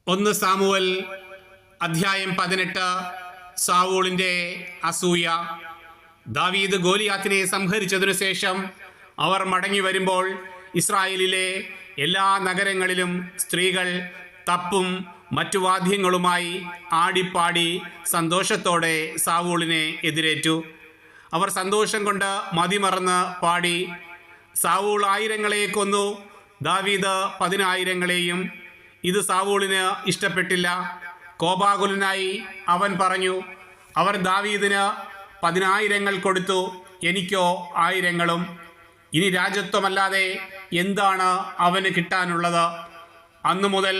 ഒന്ന് സാമുവൽ അധ്യായം 18. സാവൂളിൻ്റെ അസൂയ. ദാവീദ് ഗോലിയാത്തിനെ സംഹരിച്ചതിനു ശേഷം അവർ മടങ്ങി വരുമ്പോൾ ഇസ്രായേലിലെ എല്ലാ നഗരങ്ങളിലും സ്ത്രീകൾ തപ്പും മറ്റു വാദ്യങ്ങളുമായി ആടിപ്പാടി സന്തോഷത്തോടെ സാവൂളിനെ എതിരേറ്റു. അവർ സന്തോഷം കൊണ്ട് മതിമറന്ന് പാടി, സാവൂൾ 1000 കൊന്നു, ദാവീദ് 10,000. ഇത് സാവൂളിന് ഇഷ്ടപ്പെട്ടില്ല. കോപാകുലനായി അവൻ പറഞ്ഞു, അവർ ദാവീദിന് 10,000 കൊടുത്തു, എനിക്കോ 1000. ഇനി രാജത്വമല്ലാതെ എന്താണ് അവന് കിട്ടാനുള്ളത്? അന്നു മുതൽ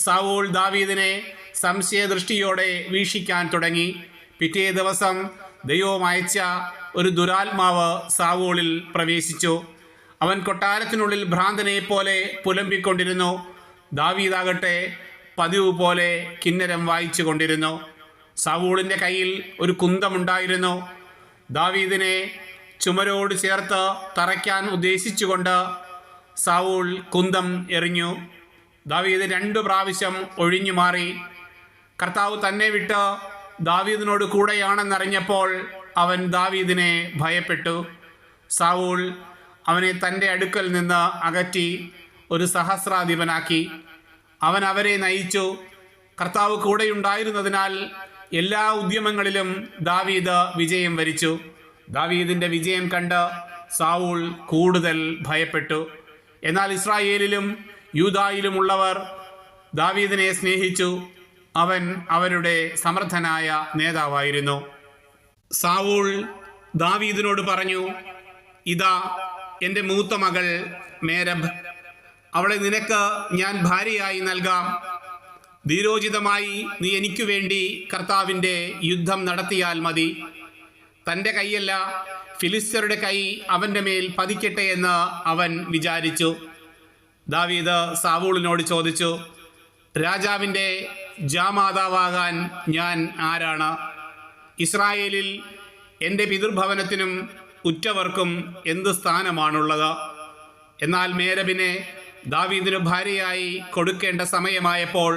സാവൂൾ ദാവീദിനെ സംശയദൃഷ്ടിയോടെ വീക്ഷിക്കാൻ തുടങ്ങി. പിറ്റേ ദിവസം ദൈവം അയച്ച ഒരു ദുരാത്മാവ് സാവൂളിൽ പ്രവേശിച്ചു. അവൻ കൊട്ടാരത്തിനുള്ളിൽ ഭ്രാന്തനെ പോലെ പുലമ്പിക്കൊണ്ടിരുന്നു. ദാവീദാകട്ടെ പതിവ് പോലെ കിന്നരം വായിച്ചു കൊണ്ടിരുന്നു. സാവൂളിൻ്റെ കയ്യിൽ ഒരു കുന്തമുണ്ടായിരുന്നു. ദാവീദിനെ ചുമരോട് ചേർത്ത് തറയ്ക്കാൻ ഉദ്ദേശിച്ചുകൊണ്ട് സാവൂൾ കുന്തം എറിഞ്ഞു. ദാവീദ് 2 പ്രാവശ്യം ഒഴിഞ്ഞു മാറി. കർത്താവ് തന്നെ വിട്ട് ദാവീദിനോട് കൂടെയാണെന്നറിഞ്ഞപ്പോൾ അവൻ ദാവീദിനെ ഭയപ്പെട്ടു. സാവൂൾ അവനെ തൻ്റെ അടുക്കൽ നിന്ന് അകറ്റി ഒരു സഹസ്രാധിപനാക്കി. അവൻ അവരെ നയിച്ചു. കർത്താവ് കൂടെയുണ്ടായിരുന്നതിനാൽ എല്ലാ ഉദ്യമങ്ങളിലും ദാവീദ് വിജയം വരിച്ചു. ദാവീദിൻ്റെ വിജയം കണ്ട് സാവൂൾ കൂടുതൽ ഭയപ്പെട്ടു. എന്നാൽ ഇസ്രായേലിലും യൂദായിലുമുള്ളവർ ദാവീദിനെ സ്നേഹിച്ചു. അവൻ അവരുടെ സമർത്ഥനായ നേതാവായിരുന്നു. സാവൂൾ ദാവീദിനോട് പറഞ്ഞു, ഇതാ എൻ്റെ മൂത്ത മകൾ മേരബ്, അവളെ നിനക്ക് ഞാൻ ഭാര്യയായി നൽകാം. ധീരോചിതമായി നീ എനിക്കു വേണ്ടി കർത്താവിൻ്റെ യുദ്ധം നടത്തിയാൽ മതി. തൻ്റെ കൈയല്ല, ഫിലിസ്ത്യരുടെ കൈ അവൻ്റെ മേൽ പതിക്കട്ടെ എന്ന് അവൻ വിചാരിച്ചു. ദാവീദ് സാവൂളിനോട് ചോദിച്ചു, രാജാവിൻ്റെ ജാമാതാവാകാൻ ഞാൻ ആരാണ്? ഇസ്രായേലിൽ എൻ്റെ പിതൃഭവനത്തിനും ഉറ്റവർക്കും എന്ത് സ്ഥാനമാണുള്ളത്? എന്നാൽ മേരബിനെ ദാവീദിന് ഭാര്യയായി കൊടുക്കേണ്ട സമയമായപ്പോൾ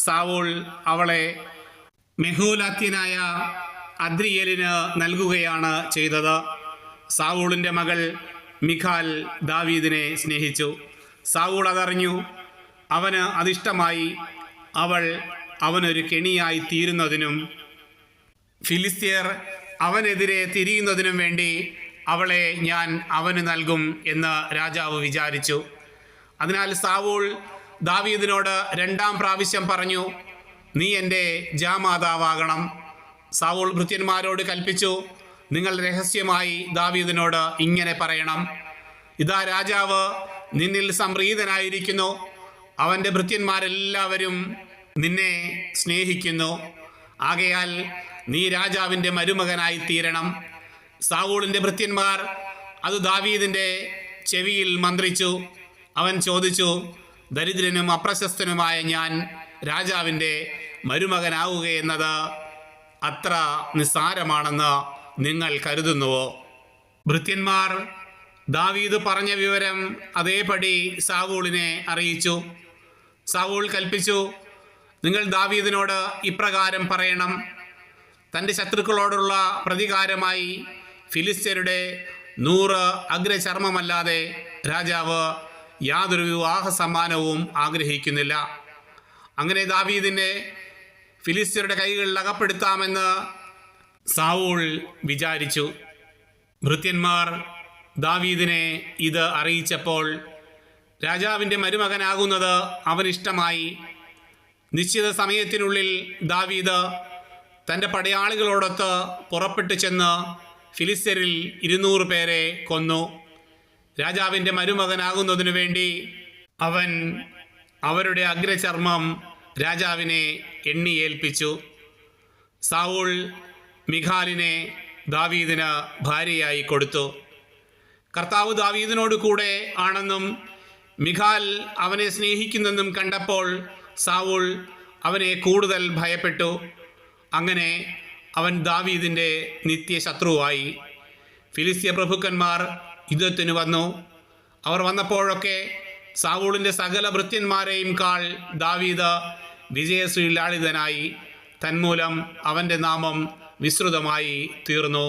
സാവൂൾ അവളെ മെഹൂലാത്യനായ അദ്രിയേലിന് നൽകുകയാണ് ചെയ്തത്. സാവൂളിൻ്റെ മകൾ മിഖാൽ ദാവീദിനെ സ്നേഹിച്ചു. സാവൂൾ അതറിഞ്ഞു. അവന് അതിഷ്ടമായി. അവൾ അവനൊരു കെണിയായി തീരുന്നതിനും ഫിലിസ്ത്യർ അവനെതിരെ തിരിയുന്നതിനും വേണ്ടി അവളെ ഞാൻ അവന് നൽകും എന്ന് രാജാവ് വിചാരിച്ചു. അതിനാൽ സാവൂൾ ദാവീദിനോട് 2 പ്രാവശ്യം പറഞ്ഞു, നീ എൻ്റെ ജാമാതാവാകണം. സാവൂൾ ഭൃത്യന്മാരോട് കൽപ്പിച്ചു, നിങ്ങൾ രഹസ്യമായി ദാവീദിനോട് ഇങ്ങനെ പറയണം, ഇതാ രാജാവ് നിന്നിൽ സംപ്രീതനായിരിക്കുന്നു. അവൻ്റെ ഭൃത്യന്മാരെല്ലാവരും നിന്നെ സ്നേഹിക്കുന്നു. ആകയാൽ നീ രാജാവിൻ്റെ മരുമകനായി തീരണം. സാവൂളിൻ്റെ ഭൃത്യന്മാർ അത് ദാവീദിൻ്റെ ചെവിയിൽ മന്ത്രിച്ചു. അവൻ ചോദിച്ചു, ദരിദ്രനും അപ്രശസ്തനുമായ ഞാൻ രാജാവിൻ്റെ മരുമകനാവുകയെന്നത് അത്ര നിസ്സാരമാണെന്ന് നിങ്ങൾ കരുതുന്നുവോ? ഭൃത്യന്മാർ ദാവീദ് പറഞ്ഞ വിവരം അതേപടി സാവൂളിനെ അറിയിച്ചു. സാവൂൾ കൽപ്പിച്ചു, നിങ്ങൾ ദാവീദിനോട് ഇപ്രകാരം പറയണം, തൻ്റെ ശത്രുക്കളോടുള്ള പ്രതികാരമായി ഫിലിസ്ത്യരുടെ 100 അഗ്രചർമ്മമല്ലാതെ രാജാവ് യാതൊരു വിവാഹ സമ്മാനവും ആഗ്രഹിക്കുന്നില്ല. അങ്ങനെ ദാവീദിനെ ഫിലിസ്ത്യരുടെ കൈകളിൽ അകപ്പെടുത്താമെന്ന് സാവൂൾ വിചാരിച്ചു. ഭൃത്യന്മാർ ദാവീദിനെ ഇത് അറിയിച്ചപ്പോൾ രാജാവിൻ്റെ മരുമകനാകുന്നത് അവനിഷ്ടമായി. നിശ്ചിത സമയത്തിനുള്ളിൽ ദാവീദ് തൻ്റെ പടയാളികളോടൊത്ത് പുറപ്പെട്ടു ചെന്ന് ഫിലിസ്ത്യരിൽ 200 പേരെ കൊന്നു. രാജാവിൻ്റെ മരുമകനാകുന്നതിനു വേണ്ടി അവൻ അവരുടെ അഗ്രചർമ്മം രാജാവിനെ എണ്ണിയേൽപ്പിച്ചു. സാവൂൾ മിഖാലിനെ ദാവീദിന് ഭാര്യയായി കൊടുത്തു. കർത്താവ് ദാവീദിനോട് കൂടെ ആണെന്നും മിഖാൽ അവനെ സ്നേഹിക്കുന്നെന്നും കണ്ടപ്പോൾ സാവൂൾ അവനെ കൂടുതൽ ഭയപ്പെട്ടു. അങ്ങനെ അവൻ ദാവീദിൻ്റെ നിത്യശത്രുവായി. ഫിലിസ്ത്യ പ്രഭുക്കന്മാർ യുദ്ധത്തിന് വന്നു. അവർ വന്നപ്പോഴൊക്കെ സാവൂളിൻ്റെ സകല ഭൃത്യന്മാരെയും കാൾ ദാവീദ് വിജയശ്രീലാളിതനായി. തന്മൂലം അവൻ്റെ നാമം വിസ്തൃതമായി തീർന്നു.